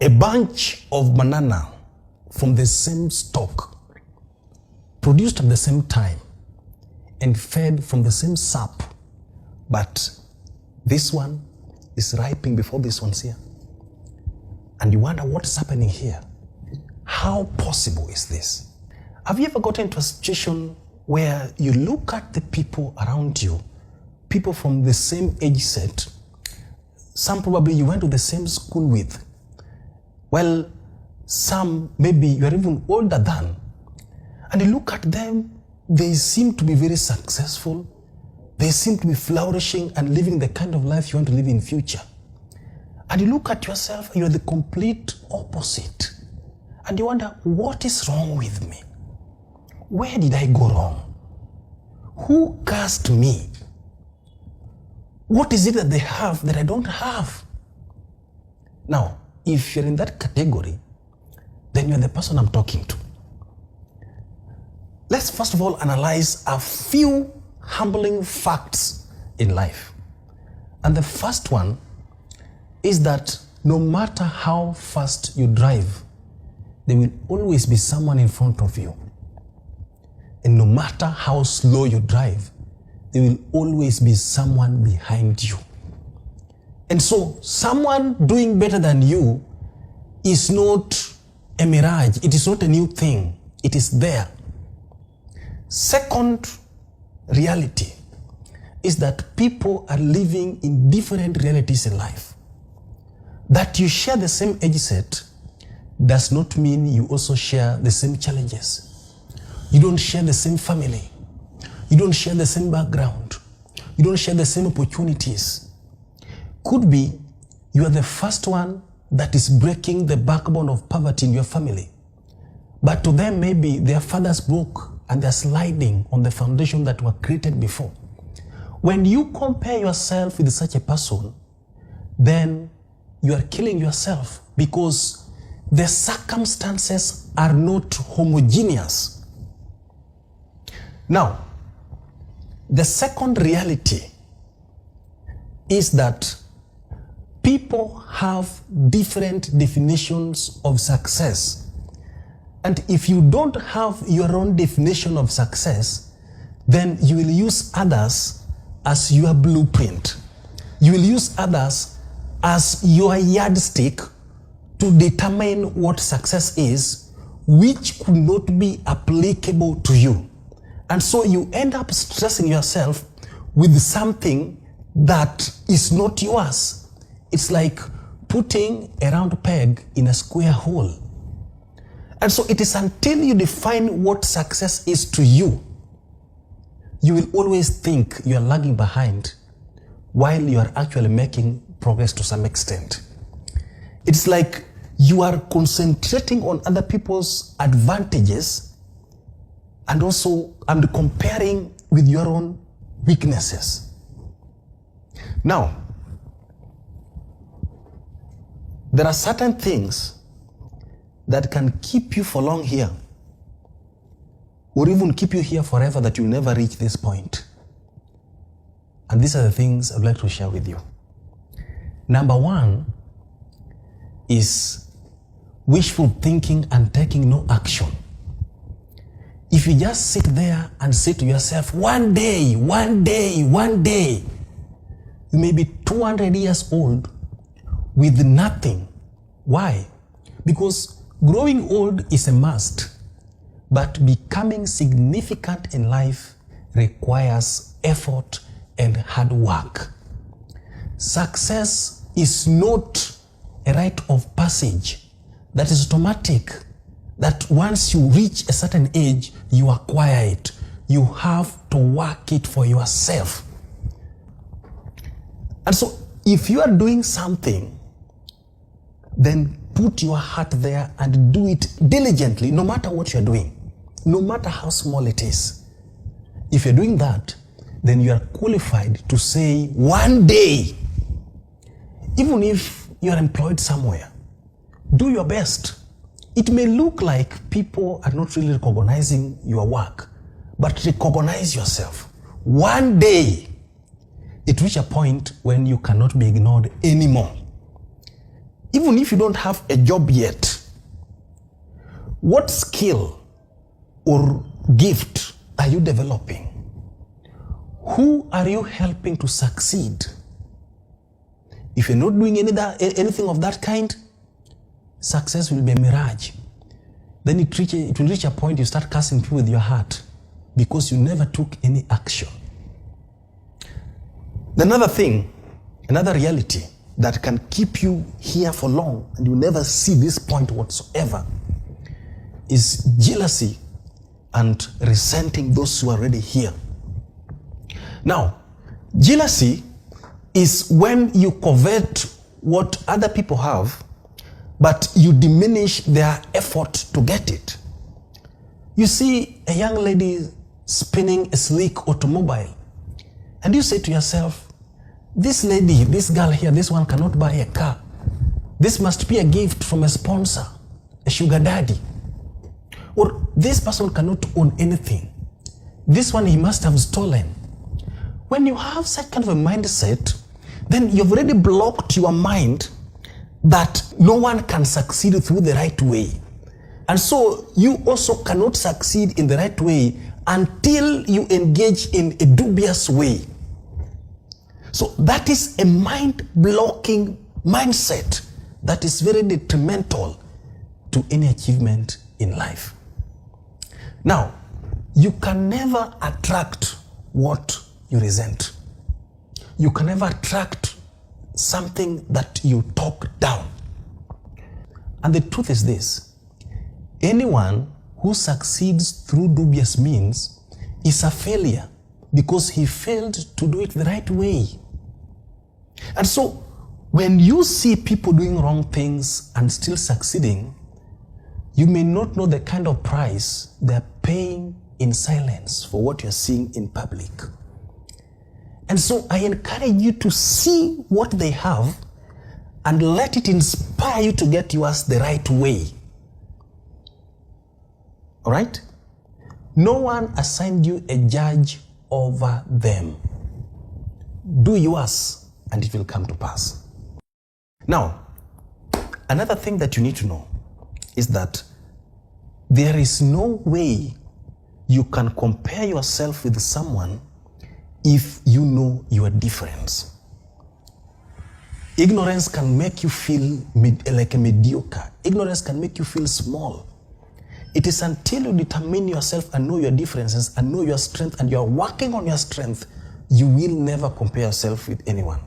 A bunch of banana from the same stalk, produced at the same time and fed from the same sap, but this one is ripening before this one's here. And you wonder what's happening here. How possible is this? Have you ever gotten into a situation where you look at the people around you, people from the same age set, some probably you went to the same school with, well, some maybe you are even older than, and you look at them, they seem to be very successful, they seem to be flourishing and living the kind of life you want to live in future. And you look at yourself, you're the complete opposite. And you wonder, what is wrong with me? Where did I go wrong? Who cursed me? What is it that they have that I don't have? Now, if you're in that category, then you're the person I'm talking to. Let's first of all analyze a few humbling facts in life. And the first one is that no matter how fast you drive, there will always be someone in front of you. And no matter how slow you drive, there will always be someone behind you. And so someone doing better than you is not a mirage. It is not a new thing. It is there. Second reality is that people are living in different realities in life. That you share the same age set does not mean you also share the same challenges. You don't share the same family. You don't share the same background. You don't share the same opportunities. Could be you are the first one that is breaking the backbone of poverty in your family. But to them, maybe their fathers broke and they're sliding on the foundation that were created before. When you compare yourself with such a person, then you are killing yourself because the circumstances are not homogeneous. Now, the second reality is that people have different definitions of success. And if you don't have your own definition of success, then you will use others as your blueprint. You will use others as your yardstick to determine what success is, which could not be applicable to you. And so you end up stressing yourself with something that is not yours. It's like putting a round peg in a square hole. And so it is until you define what success is to you, you will always think you are lagging behind while you are actually making progress to some extent. It's like you are concentrating on other people's advantages and also comparing with your own weaknesses. Now, there are certain things that can keep you for long here, or even keep you here forever, that you'll never reach this point. And these are the things I'd like to share with you. Number one is wishful thinking and taking no action. If you just sit there and say to yourself, one day, you may be 200 years old with nothing. Why? Because growing old is a must, but becoming significant in life requires effort and hard work. Success is not a rite of passage that is automatic, that once you reach a certain age, you acquire it. You have to work it for yourself. And so if you are doing something, then put your heart there and do it diligently, no matter what you're doing, no matter how small it is. If you're doing that, then you are qualified to say one day, even if you're employed somewhere, do your best. It may look like people are not really recognizing your work, but recognize yourself. One day, it reaches a point when you cannot be ignored anymore. even if you don't have a job yet, what skill or gift are you developing? Who are you helping to succeed? If you're not doing anything of that kind, success will be a mirage. Then it will reach a point you start cursing people with your heart because you never took any action. Another reality that can keep you here for long and you never see this point whatsoever is jealousy and resenting those who are already here. Now, jealousy is when you covet what other people have, but you diminish their effort to get it. You see a young lady spinning a sleek automobile, and you say to yourself, this lady, this girl here, this one cannot buy a car. This must be a gift from a sponsor, a sugar daddy. Or this person cannot own anything. This one he must have stolen. When you have such kind of a mindset, then you've already blocked your mind that no one can succeed through the right way. And so you also cannot succeed in the right way until you engage in a dubious way. So that is a mind-blocking mindset that is very detrimental to any achievement in life. Now, you can never attract what you resent. You can never attract something that you talk down. And the truth is this: anyone who succeeds through dubious means is a failure because he failed to do it the right way. And so when you see people doing wrong things and still succeeding, you may not know the kind of price they're paying in silence for what you're seeing in public. And so I encourage you to see what they have and let it inspire you to get yours the right way. All right? No one assigned you a judge over them. Do yours and it will come to pass. Now, another thing that you need to know is that there is no way you can compare yourself with someone if you know your difference. Ignorance can make you feel like a mediocre. Ignorance can make you feel small. It is until you determine yourself and know your differences and know your strength and you are working on your strength, you will never compare yourself with anyone.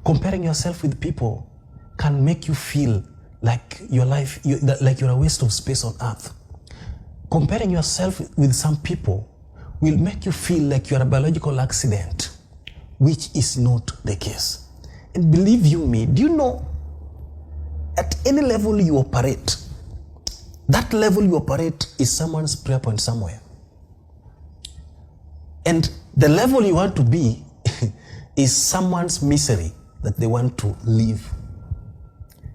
Comparing yourself with people can make you feel like your life, like you're a waste of space on earth. Comparing yourself with some people will make you feel like you're a biological accident, which is not the case. And believe you me, do you know, at any level you operate, that level you operate is someone's prayer point somewhere. And the level you want to be is someone's misery that they want to live.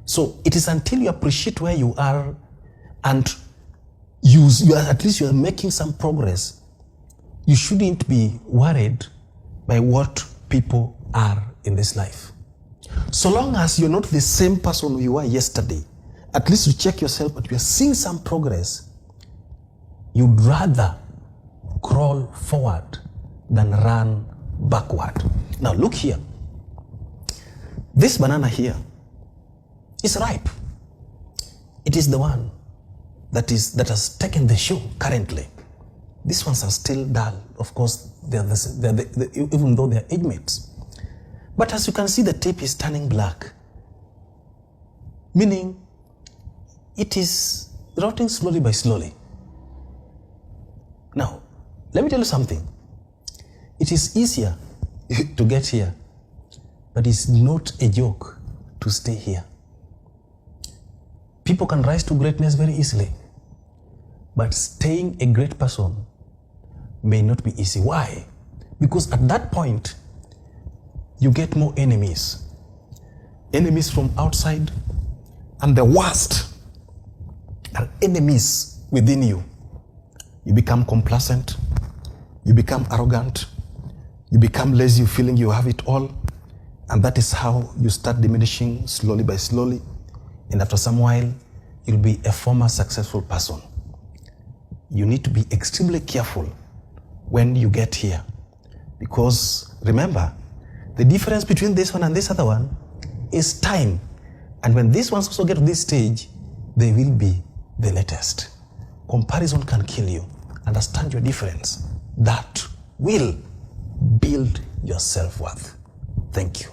So it is until you appreciate where you are and at least you are making some progress, you shouldn't be worried by what people are in this life. So long as you're not the same person you were yesterday, at least you check yourself, but you are seeing some progress, you'd rather crawl forward than run backward. Now look here. This banana here is ripe. It is the one that has taken the show currently. These ones are still dull. Of course, even though they're age mates. But as you can see, the tip is turning black, meaning it is rotting slowly by slowly. Now, let me tell you something. It is easier to get here, but it's not a joke to stay here. People can rise to greatness very easily, but staying a great person may not be easy. Why? Because at that point, you get more enemies. Enemies from outside, and the worst are enemies within you. You become complacent, you become arrogant, you become lazy, feeling you have it all, and that is how you start diminishing slowly by slowly. And after some while, you'll be a former successful person. You need to be extremely careful when you get here. Because remember, the difference between this one and this other one is time. And when these ones also get to this stage, they will be the latest. Comparison can kill you. Understand your difference. That will build your self-worth. Thank you.